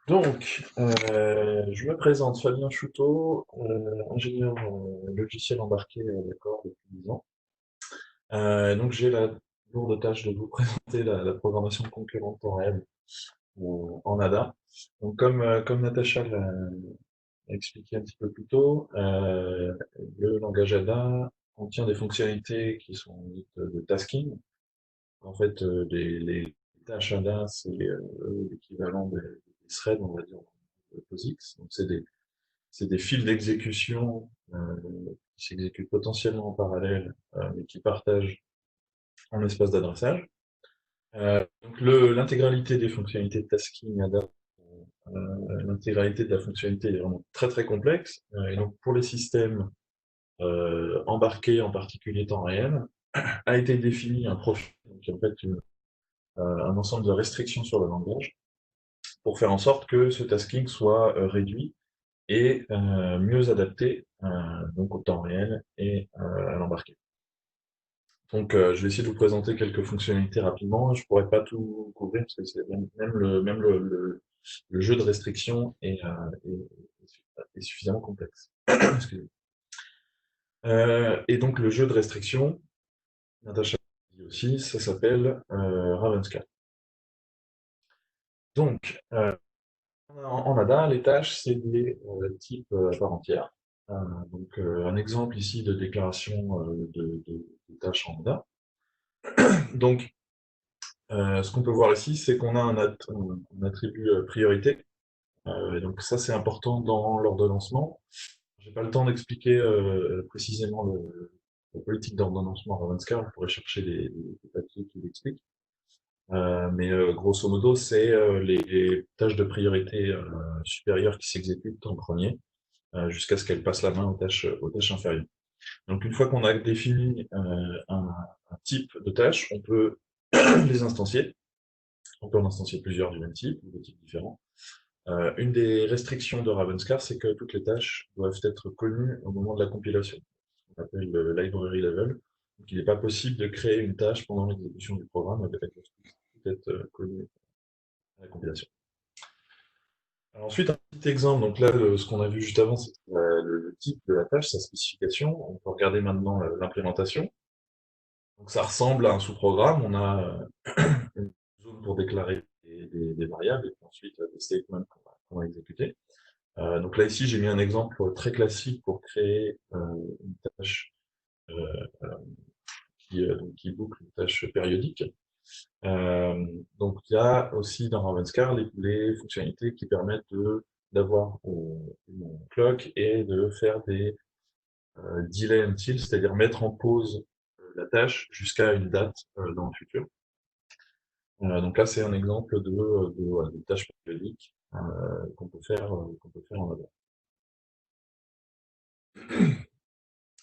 Je me présente, Fabien Chouteau, ingénieur logiciel embarqué d'accord depuis 10 ans. J'ai la lourde tâche de vous présenter la programmation concurrente en réel en ADA. Comme Natacha l'a expliqué un petit peu plus tôt, le langage ADA contient des fonctionnalités qui sont dites de tasking. En fait, les tâches ADA, c'est l'équivalent des threads, on va dire, de POSIX. Donc, c'est des fils d'exécution qui s'exécutent potentiellement en parallèle, mais qui partagent un espace d'adressage. L'intégralité des fonctionnalités de tasking ADA, l'intégralité de la fonctionnalité est vraiment très très complexe. Et donc pour les systèmes embarqués, en particulier temps réel, a été défini un profil, donc en fait un ensemble de restrictions sur le langage, pour faire en sorte que ce tasking soit réduit et mieux adapté donc au temps réel et à l'embarqué. Je vais essayer de vous présenter quelques fonctionnalités rapidement. Je pourrais pas tout couvrir parce que c'est même le jeu de restrictions est suffisamment complexe. Excusez-moi. Et donc le jeu de restrictions, Natacha dit aussi, ça s'appelle Ravenscar. Donc en ADA, les tâches, c'est des types à part entière. Un exemple ici de déclaration de tâches en ADA. Donc, ce qu'on peut voir ici, c'est qu'on a un attribut priorité. Et donc ça, c'est important dans l'ordonnancement. J'ai pas le temps d'expliquer précisément la politique d'ordonnancement à Ravenscar. On pourrait chercher des papiers qui l'expliquent. Grosso modo, c'est les tâches de priorité supérieures qui s'exécutent en premier, jusqu'à ce qu'elles passent la main aux tâches inférieures. Donc une fois qu'on a défini un type de tâche, on peut les instancier. On peut en instancier plusieurs du même type, ou de types différents. Une des restrictions de Ravenscar, c'est que toutes les tâches doivent être connues au moment de la compilation. On appelle le library level. Donc, il n'est pas possible de créer une tâche pendant l'exécution du programme avec la tâche qui peut être connue à la compilation. Alors ensuite, un petit exemple. Donc là, ce qu'on a vu juste avant, c'est le type de la tâche, sa spécification. On peut regarder maintenant l'implémentation. Donc ça ressemble à un sous-programme. On a une zone pour déclarer des variables et puis ensuite des statements qu'on va exécuter. Donc là, ici, j'ai mis un exemple très classique pour créer une tâche qui boucle une tâche périodique. Donc il y a aussi dans Ravenscar les fonctionnalités qui permettent d'avoir une clock et de faire des delay until, c'est-à-dire mettre en pause la tâche jusqu'à une date dans le futur. Donc là, c'est un exemple de tâche périodique qu'on peut faire en ADA.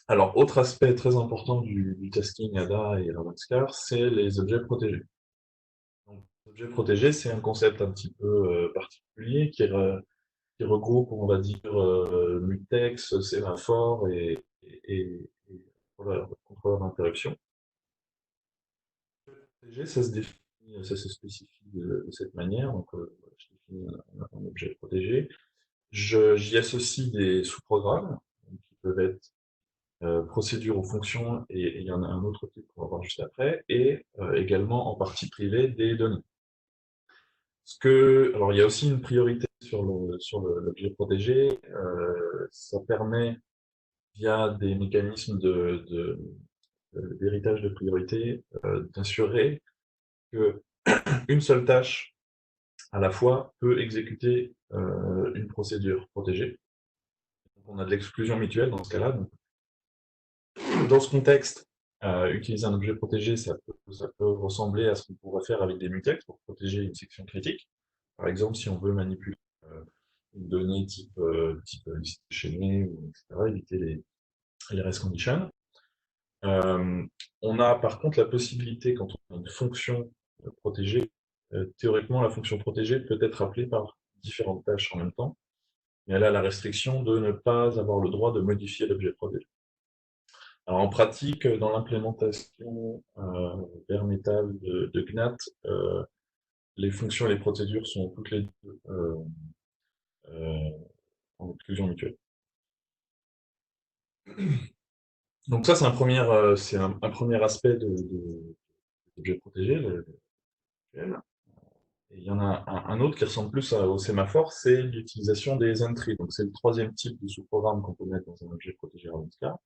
Alors, autre aspect très important du tasking ADA et Ravenscar, c'est les objets protégés. Donc, les objets protégés, c'est un concept un petit peu particulier qui regroupe, on va dire, mutex, sémaphore et contrôleur d'interruption. Protégé, ça se spécifie de cette manière. Donc, je définis un objet protégé. J'y associe des sous-programmes qui peuvent être procédures ou fonctions, et il y en a un autre type qu'on va voir juste après, et également en partie privée des données. Alors il y a aussi une priorité sur l'objet protégé. Ça permet, via des mécanismes d'héritage de priorité, d'assurer que une seule tâche à la fois peut exécuter une procédure protégée. Donc, on a de l'exclusion mutuelle dans ce cas-là. Dans ce contexte, utiliser un objet protégé, ça peut ressembler à ce qu'on pourrait faire avec des mutex pour protéger une section critique. Par exemple, si on veut manipuler une donnée type liste chaînée, etc., éviter les race conditions. On a par contre la possibilité, quand on a une fonction protégée, théoriquement, la fonction protégée peut être appelée par différentes tâches en même temps, mais elle a la restriction de ne pas avoir le droit de modifier l'objet protégé. Alors en pratique, dans l'implémentation bare metal de GNAT, les fonctions et les procédures sont toutes les deux en exclusion mutuelle. Donc ça, c'est un premier aspect de l'objet protégé, le virtuel. Et il y en a un autre qui ressemble plus au sémaphore, c'est l'utilisation des entries. Donc c'est le troisième type de sous-programme qu'on peut mettre dans un objet protégé Ravenscar.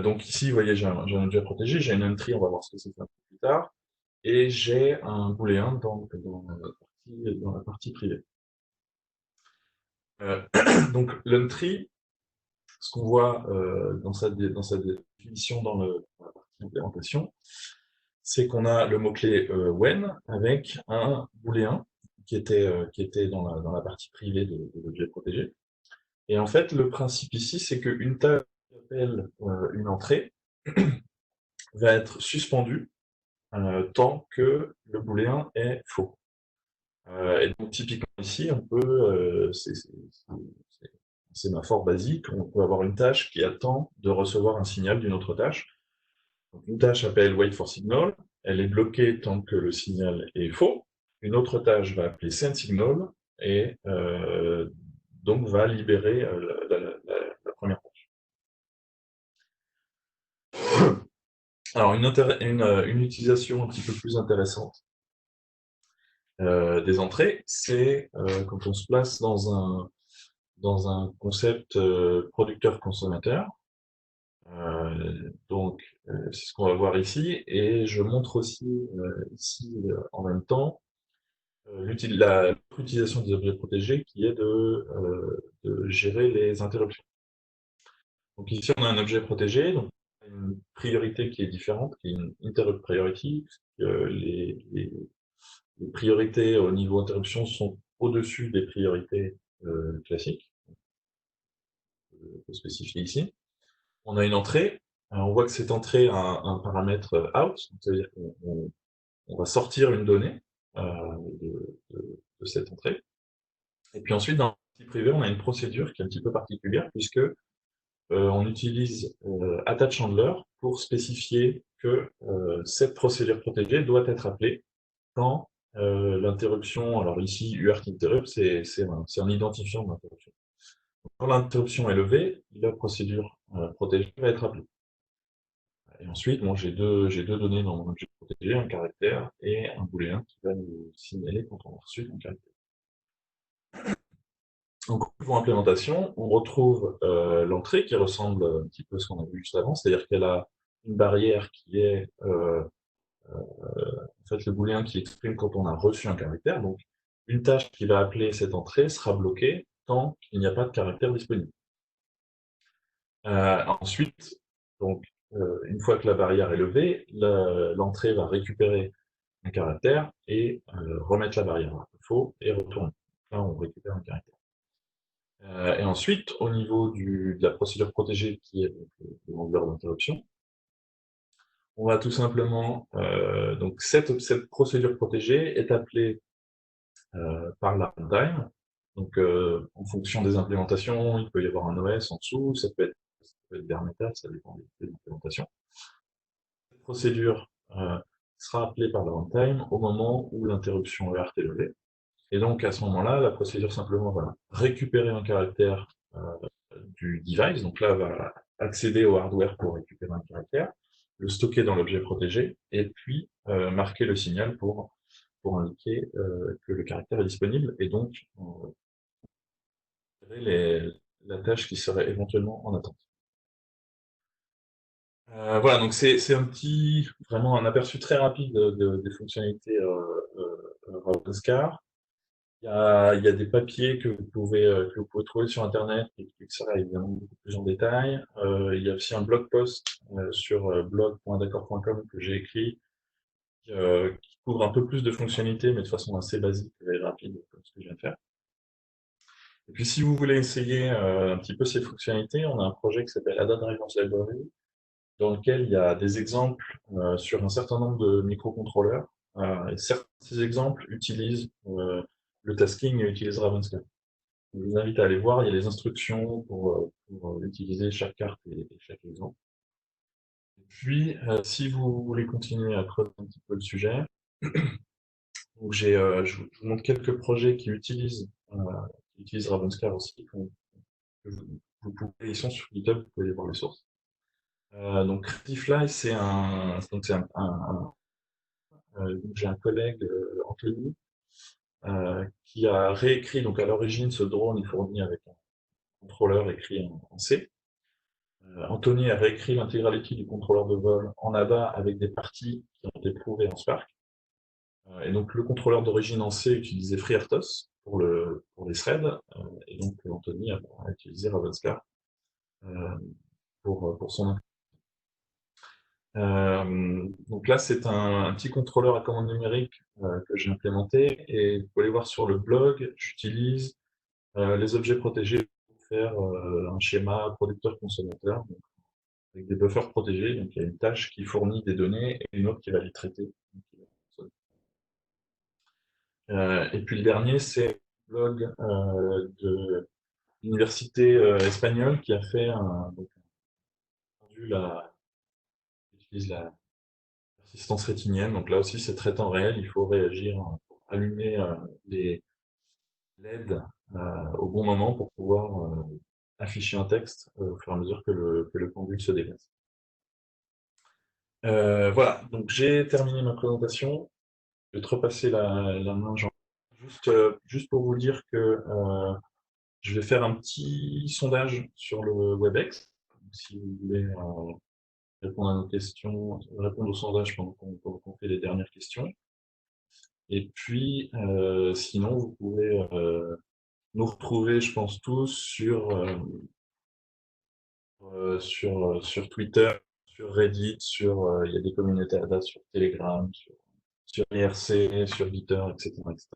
Donc ici, vous voyez, j'ai un objet protégé, j'ai une entry, on va voir ce que c'est un peu plus tard, et j'ai un booléen dans la partie privée. Donc l'entry, ce qu'on voit dans sa définition dans la partie implémentation, c'est qu'on a le mot-clé when avec un booléen qui était dans la partie privée de l'objet protégé. Et en fait, le principe ici, c'est qu'une tâche qui appelle une entrée va être suspendue tant que le booléen est faux. Et donc typiquement ici, on peut, c'est un sémaphore basique, on peut avoir une tâche qui attend de recevoir un signal d'une autre tâche. Donc, une tâche s'appelle wait for signal, elle est bloquée tant que le signal est faux. Une autre tâche va appeler send signal et donc va libérer la première tâche. Alors une utilisation un petit peu plus intéressante des entrées, c'est quand on se place dans un concept producteur-consommateur. Donc, c'est ce qu'on va voir ici. Et je montre aussi ici, en même temps, l'utilisation des objets protégés qui est de gérer les interruptions. Donc ici, on a un objet protégé, donc une priorité qui est différente, qui est une interrupt priority. Les priorités au niveau interruption sont au-dessus des priorités classiques, on peut spécifier ici. On a une entrée, on voit que cette entrée a un paramètre out, c'est-à-dire qu'on va sortir une donnée de cette entrée. Et puis ensuite, dans la partie privée, on a une procédure qui est un petit peu particulière, puisque on utilise attach handler pour spécifier que cette procédure protégée doit être appelée quand l'interruption, alors ici UART interrupt, c'est un identifiant de l'interruption. Quand l'interruption est levée, la procédure protégée va être appelée. Et ensuite, bon, j'ai deux données dans mon objet protégé, un caractère et un booléen qui va nous signaler quand on a reçu un caractère. Donc, pour implémentation, on retrouve l'entrée qui ressemble un petit peu à ce qu'on a vu juste avant, c'est-à-dire qu'elle a une barrière qui est en fait le booléen qui exprime quand on a reçu un caractère. Donc, une tâche qui va appeler cette entrée sera bloquée tant qu'il n'y a pas de caractère disponible. Ensuite, donc, une fois que la barrière est levée, l'entrée va récupérer un caractère et remettre la barrière à faux et retourner. Là, on récupère un caractère. Et ensuite, au niveau de la procédure protégée qui est le handler d'interruption, on va tout simplement, donc cette procédure protégée est appelée par la runtime. Donc, en fonction des implémentations, il peut y avoir un OS en dessous, ça peut être bare metal, ça dépend des implémentations. Cette procédure sera appelée par la runtime au moment où l'interruption EART est levée. Et donc, à ce moment-là, la procédure simplement va récupérer un caractère du device, donc là, va accéder au hardware pour récupérer un caractère, le stocker dans l'objet protégé, et puis marquer le signal pour indiquer que le caractère est disponible, et donc la tâche qui serait éventuellement en attente. Voilà, donc c'est vraiment un aperçu très rapide des fonctionnalités Ravenscar. Il y a des papiers que vous pouvez trouver sur Internet qui expliquent ça évidemment beaucoup plus en détail. Il y a aussi un blog post sur blog.d'accord.com que j'ai écrit qui couvre un peu plus de fonctionnalités, mais de façon assez basique et rapide, comme ce que je viens de faire. Et puis si vous voulez essayer un petit peu ces fonctionnalités, on a un projet qui s'appelle Ada Drivers Library, dans lequel il y a des exemples sur un certain nombre de microcontrôleurs. Et certains de ces exemples utilisent le tasking et utilisent Ravenscar. Je vous invite à aller voir, il y a les instructions pour utiliser chaque carte et chaque exemple. Et puis, si vous voulez continuer à creuser un petit peu le sujet, donc je vous montre quelques projets qui utilisent qui utilisent Ravenscar aussi. Ils sont sur GitHub, vous pouvez voir les sources. Donc Creatifly, j'ai un collègue, Anthony, qui a réécrit, donc à l'origine, ce drone est fourni avec un contrôleur écrit en C. Anthony a réécrit l'intégralité du contrôleur de vol en ABA avec des parties qui ont été prouvées en Spark. Et donc le contrôleur d'origine en C utilisait FreeRTOS pour les threads, et donc Anthony a utilisé Ravenscar pour son. Donc là, c'est un petit contrôleur à commande numérique que j'ai implémenté, et vous pouvez aller voir sur le blog, j'utilise les objets protégés pour faire un schéma producteur-consommateur, avec des buffers protégés. Donc il y a une tâche qui fournit des données et une autre qui va les traiter. Et puis le dernier, c'est le blog de l'université espagnole qui a fait utilise la persistance rétinienne. Donc là aussi, c'est très temps réel. Il faut réagir pour allumer les LED au bon moment pour pouvoir afficher un texte au fur et à mesure que le pendule se déplace. Voilà, donc j'ai terminé ma présentation. Je vais te repasser la main, Jean. Juste pour vous dire que je vais faire un petit sondage sur le WebEx. Si vous voulez répondre à nos questions, répondre au sondage pendant qu'on fait les dernières questions. Et puis, sinon, vous pouvez nous retrouver, je pense, tous sur Twitter, sur Reddit, il y a des communautés ADA sur Telegram, sur IRC, sur Gitter, etc., etc.